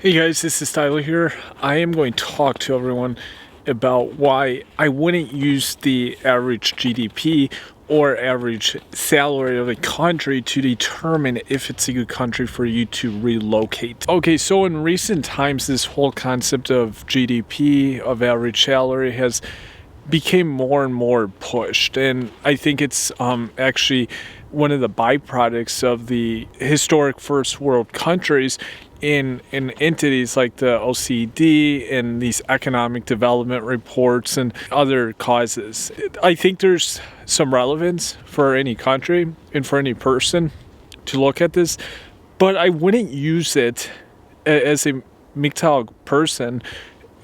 Hey guys, this is Tyler here. I am going to talk to everyone about why I wouldn't use the average GDP or average salary of a country to determine if it's a good country for you to relocate. Okay, so in recent times, this whole concept of GDP, of average salary, has became more and more pushed, and I think it's actually one of the byproducts of the historic first world countries in entities like the OECD and these economic development reports and other causes. I think there's some relevance for any country and for any person to look at this, but I wouldn't use it as a MGTOW person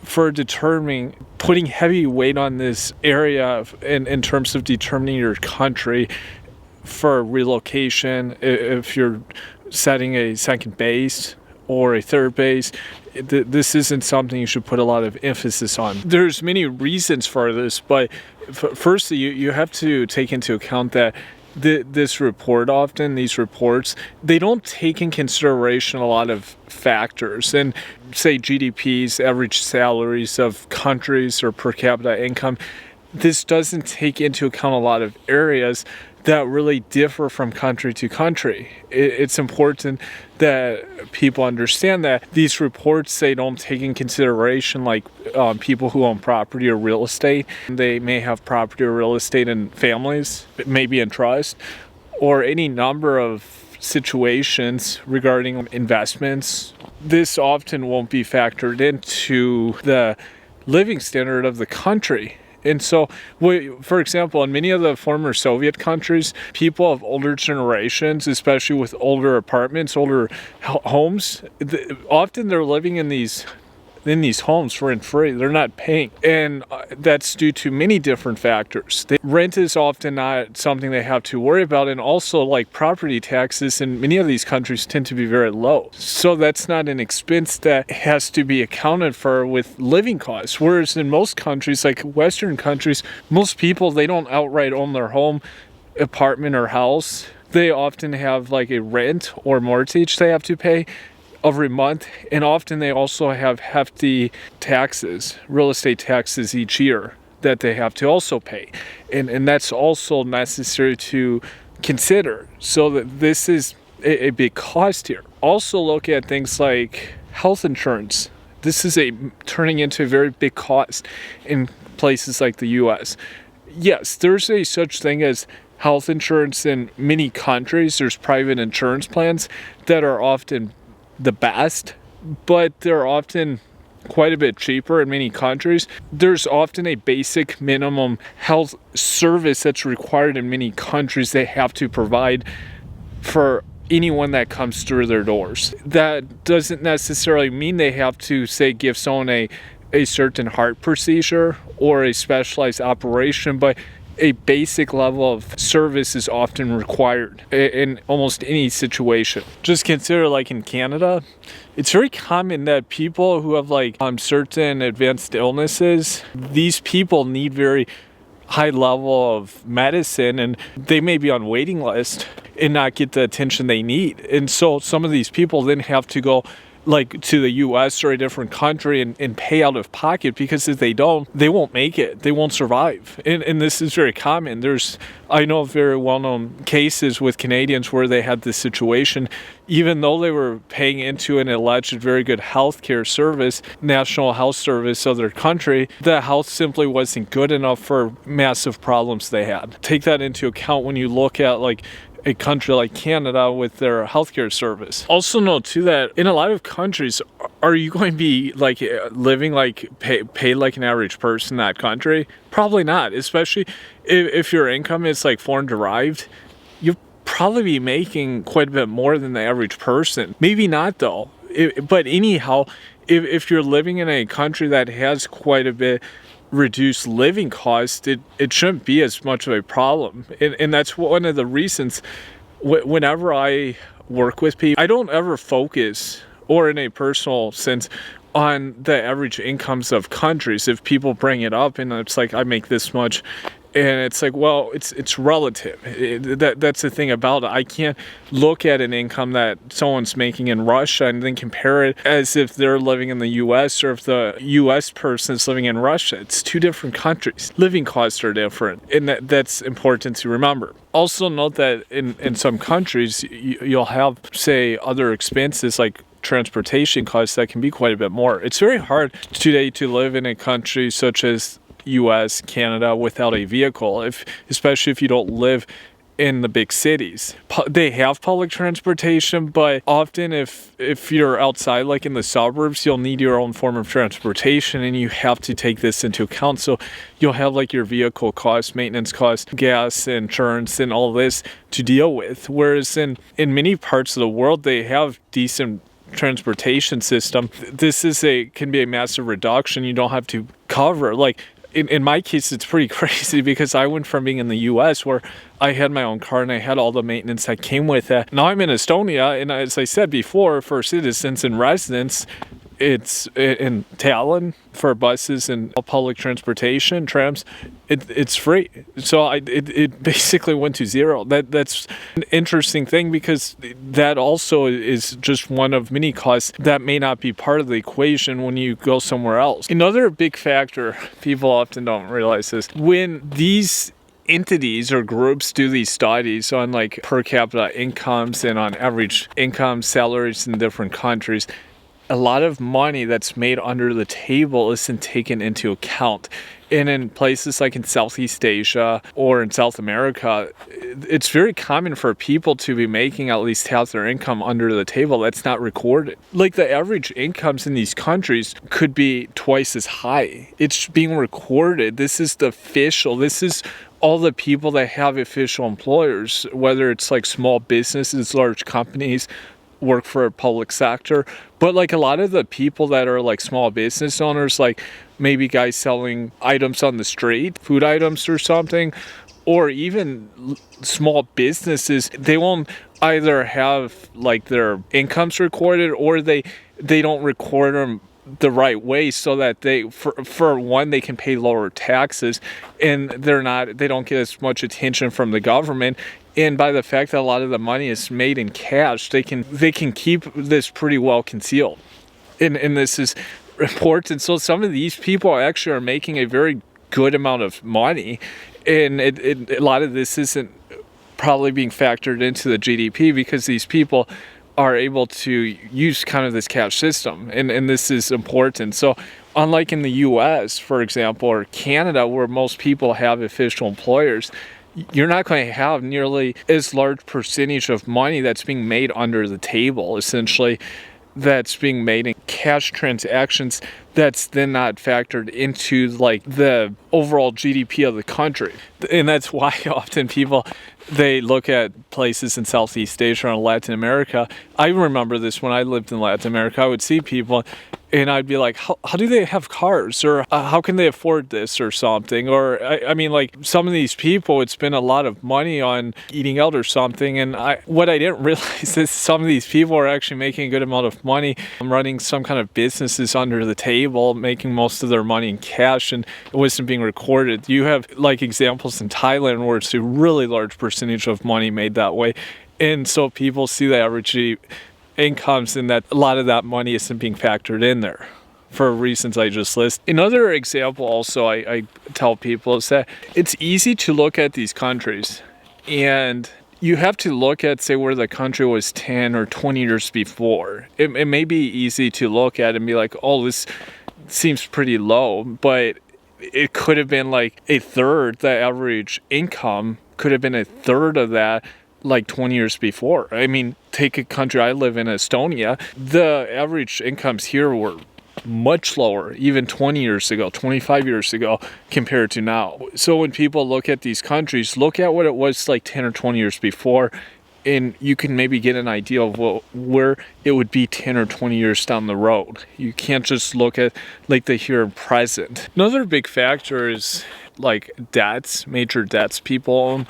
for putting heavy weight on this area in terms of determining your country for relocation. If you're setting a second base or a third base, this isn't something you should put a lot of emphasis on. There's many reasons for this, but firstly, you have to take into account that these reports, they don't take in consideration a lot of factors. And say GDPs, average salaries of countries or per capita income, this doesn't take into account a lot of areas that really differ from country to country. It's important that people understand that these reports, they don't take in consideration like people who own property or real estate. They may have property or real estate in families, maybe in trust, or any number of situations regarding investments. This often won't be factored into the living standard of the country. And so, for example, in many of the former Soviet countries, people of older generations, especially with older apartments, older homes, often they're living in these homes for free. They're not paying. And that's due to many different factors. Rent is often not something they have to worry about. And also, like, property taxes in many of these countries tend to be very low. So that's not an expense that has to be accounted for with living costs. Whereas in most countries, like Western countries, most people, they don't outright own their home, apartment, or house. They often have like a rent or mortgage they have to pay every month, and often they also have hefty taxes, real estate taxes each year that they have to also pay, and that's also necessary to consider. So that this is a big cost here. Also look at things like health insurance. This is turning into a very big cost in places like the US. Yes, there's a such thing as health insurance in many countries. There's private insurance plans that are often the best, but they're often quite a bit cheaper in many countries. There's often a basic minimum health service that's required in many countries they have to provide for anyone that comes through their doors. That doesn't necessarily mean they have to, say, give someone a certain heart procedure or a specialized operation, but a basic level of service is often required in almost any situation. Just consider, like in Canada, it's very common that people who have like certain advanced illnesses, these people need very high level of medicine, and they may be on waiting list and not get the attention they need. And so some of these people then have to go like to the US or a different country and pay out of pocket, because if they don't, they won't make it. They won't survive. And this is very common. I know of very well-known cases with Canadians where they had this situation, even though they were paying into an alleged very good healthcare service, national health service of their country, the health simply wasn't good enough for massive problems they had. Take that into account when you look at like a country like Canada with their healthcare service. Also note too that in a lot of countries, are you going to be like living like paid like an average person in that country? Probably not, especially if your income is like foreign derived. You'll probably be making quite a bit more than the average person. Maybe not though. But anyhow, if you're living in a country that has quite a bit reduce living costs, it shouldn't be as much of a problem. And that's one of the reasons whenever I work with people, I don't ever focus, or in a personal sense, on the average incomes of countries. If people bring it up and it's like, I make this much And it's like, well, it's relative. That's the thing about it. I can't look at an income that someone's making in Russia and then compare it as if they're living in the U.S. or if the U.S. person is living in Russia. It's two different countries. Living costs are different, and that's important to remember. Also note that in some countries, you'll have, say, other expenses like transportation costs that can be quite a bit more. It's very hard today to live in a country such as US, Canada without a vehicle, especially if you don't live in the big cities. They have public transportation, but often if you're outside, like in the suburbs, you'll need your own form of transportation, and you have to take this into account. So you'll have like your vehicle costs, maintenance costs, gas, insurance, and all this to deal with. Whereas in many parts of the world, they have decent transportation system. This can be a massive reduction. You don't have to cover, like, in my case, it's pretty crazy because I went from being in the U.S. where I had my own car and I had all the maintenance that came with it. Now I'm in Estonia, and as I said before, for citizens and residents, it's in Tallinn for buses and public transportation, trams, it's free. So it basically went to zero. That's an interesting thing because that also is just one of many costs that may not be part of the equation when you go somewhere else. Another big factor people often don't realize is when these entities or groups do these studies on like per capita incomes and on average income salaries in different countries, a lot of money that's made under the table isn't taken into account. And in places like in Southeast Asia or in South America, it's very common for people to be making at least half their income under the table. That's not recorded. Like the average incomes in these countries could be twice as high. It's being recorded. This is the official. This is all the people that have official employers, whether it's like small businesses, large companies, work for a public sector, but like a lot of the people that are like small business owners, like maybe guys selling items on the street, food items or something, or even small businesses, they won't either have like their incomes recorded or they don't record them the right way so that they for one they can pay lower taxes and they don't get as much attention from the government. And by the fact that a lot of the money is made in cash, they can keep this pretty well concealed. And this is important. So some of these people actually are making a very good amount of money, and a lot of this isn't probably being factored into the GDP because these people are able to use kind of this cash system, and this is important. So unlike in the US, for example, or Canada, where most people have official employers, you're not going to have nearly as large percentage of money that's being made under the table, essentially, that's being made in cash transactions that's then not factored into like the overall GDP of the country. And that's why often people, they look at places in Southeast Asia or Latin America. I remember this when I lived in Latin America. I would see people and I'd be like, how do they have cars? Or how can they afford this or something? Or, I mean, like some of these people, it's been a lot of money on eating out or something. And what I didn't realize is some of these people are actually making a good amount of money running some kind of businesses under the table, making most of their money in cash, and it wasn't being recorded. You have like examples in Thailand where it's a really large percentage of money made that way. And so people see the average incomes and that a lot of that money isn't being factored in there for reasons I just listed. Another example also I tell people is that it's easy to look at these countries and you have to look at, say, where the country was 10 or 20 years before. It may be easy to look at and be like, oh, this seems pretty low, but it could have been like a third. The average income could have been a third of that like 20 years before. I mean, take a country I live in, Estonia. The average incomes here were much lower, even 20 years ago, 25 years ago, compared to now. So when people look at these countries, look at what it was like 10 or 20 years before, and you can maybe get an idea of where it would be 10 or 20 years down the road. You can't just look at like the here and present. Another big factor is like debts, major debts people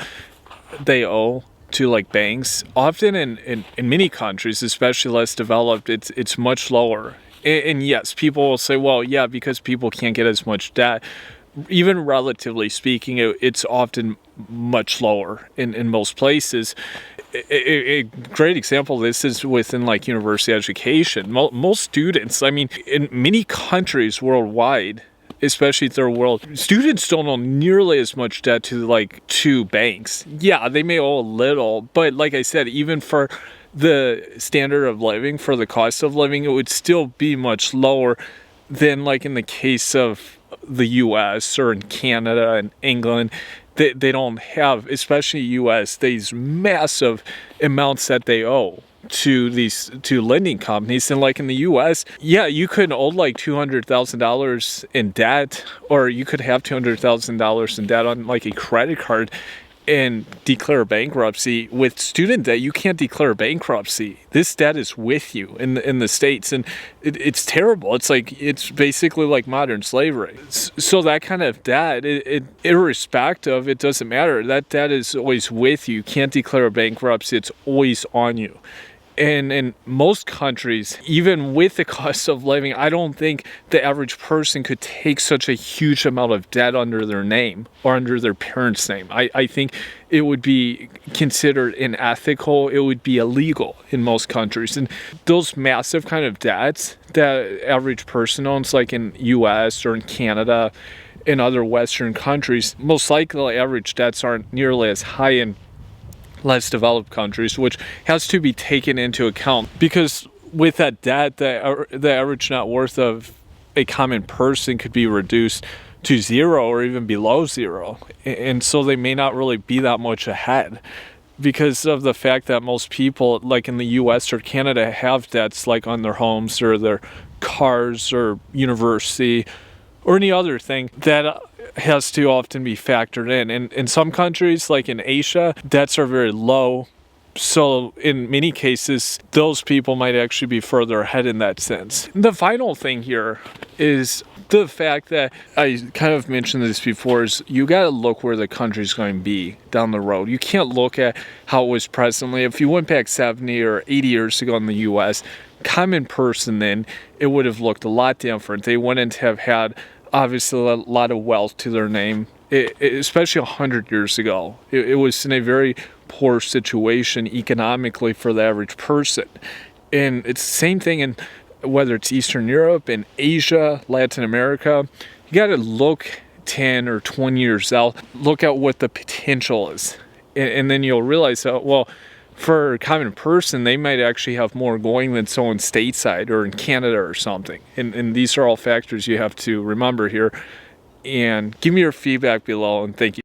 they owe to like banks. Often in many countries, especially less developed, it's much lower. And yes, people will say, well, yeah, because people can't get as much debt. even relatively speaking, it's often much lower in most places. A great example of this is within like university education. Most students, I mean, in many countries worldwide, especially third world, students don't owe nearly as much debt to banks. Yeah, they may owe a little, but like I said, even for the standard of living, for the cost of living, it would still be much lower than like in the case of the US or in Canada and England. They don't have, especially US, these massive amounts that they owe to lending companies. And like in the US, yeah, you could owe like $200,000 in debt, or you could have $200,000 in debt on like a credit card and declare bankruptcy. With student debt, you can't declare bankruptcy. This debt is with you in the States, and it's terrible. It's basically like modern slavery. So that kind of debt, irrespective, it doesn't matter. That debt is always with you. You can't declare bankruptcy. It's always on you. And in most countries, even with the cost of living, I don't think the average person could take such a huge amount of debt under their name or under their parents' name. I think it would be considered unethical. It would be illegal in most countries. And those massive kind of debts that average person owns, like in US or in Canada, in other Western countries, most likely average debts aren't nearly as high in less developed countries, which has to be taken into account, because with that debt, the average net worth of a common person could be reduced to zero or even below zero, and so they may not really be that much ahead because of the fact that most people, like in the US or Canada, have debts like on their homes or their cars or university or any other thing that has to often be factored in. And in some countries, like in Asia, debts are very low. So in many cases, those people might actually be further ahead in that sense. The final thing here is the fact that I kind of mentioned this before, is you got to look where the country's going to be down the road. You can't look at how it was presently. If you went back 70 or 80 years ago in the US, common person then, it would have looked a lot different. They wouldn't have had obviously a lot of wealth to their name, especially 100 years ago. It was in a very poor situation economically for the average person. And it's the same thing in whether it's Eastern Europe and Asia, Latin America. You got to look 10 or 20 years out, look at what the potential is. And then you'll realize that, well, for a common person, they might actually have more going than someone stateside or in Canada or something. And these are all factors you have to remember here. And give me your feedback below, and thank you.